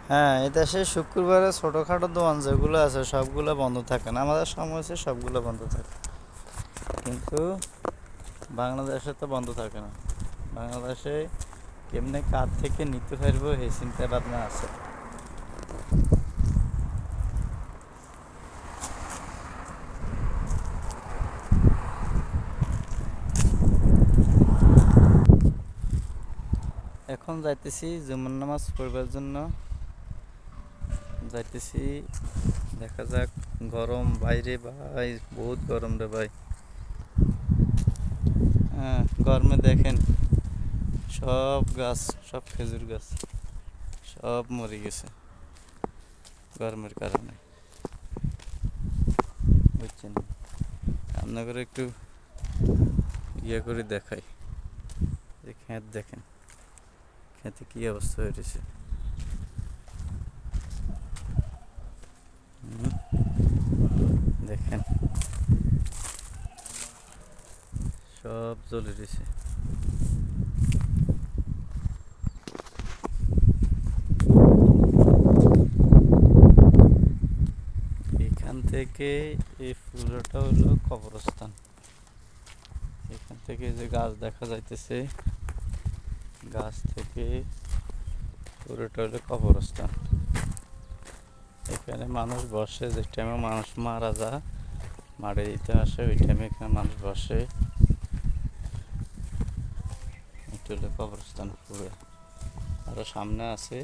হ্যাঁ, এদেশে শুক্রবারে ছোটখাটো দোকান যেগুলো আছে সবগুলো বন্ধ থাকে না, আমাদের সময় হচ্ছে সবগুলো বন্ধ থাকে। কিন্তু বাংলাদেশে তো বন্ধ থাকে না। বাংলাদেশে কেমনে কার থেকে নিতে পারবো এই চিন্তা ভাবনা আছে। এখন যাইতেছি জুমার নামাজ পড়বার জন্য। যাইতেছি, দেখা যাক। গরম বাইরে ভাই, বহুত গরম রে ভাই। হ্যাঁ, গরমে দেখেন সব গাছ, সব খেজুর গাছ সব মরে গেছে গরমের কারণে, বুঝছেন। আপনাদের একটু ইয়ে করে দেখাই যে ক্ষেত দেখেন, ক্ষেতে কি অবস্থা হয়েছে। দেখেন সব জ্বলে রয়েছে। এখান থেকে এই পুরোটা হলো কবরস্থান। এখান থেকে যে গাছ দেখা যাইতেছে, গাছ থেকে পুরোটা হলো কবরস্থান। এখানে মানুষ বসে, যে টাইমে মানুষ মারা যায়, মারা দিতে আসে, ওই টাইমে এখানে মানুষ বসে। এটা হলো কবরস্থান পুরো। আরো সামনে আছে,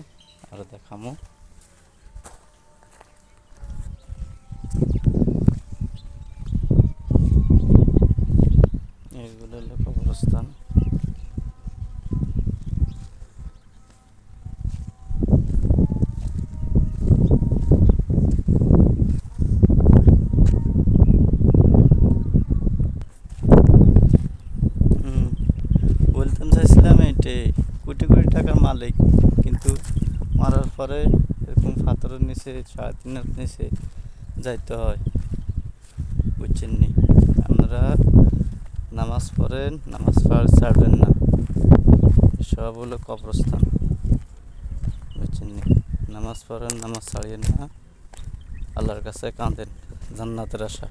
আরো দেখামো। এইগুলো হলো কবরস্থান। বলতাম চাইছিলাম এইটাই, কোটি কোটি টাকার মালিক, কিন্তু মারার পরে এরকম পাথরের নিচে, ছায়াতিনের নিচে যাইতে হয়, বুঝছেন নি। আপনারা নামাজ পড়েন, নামাজ পড়া ছাড়বেন না। সব হলো কবরস্থান, বুঝছেন নি। নামাজ পড়েন, নামাজ ছাড়িয়েন না। আল্লাহর কাছে কাঁদেন জান্নাতের আশা।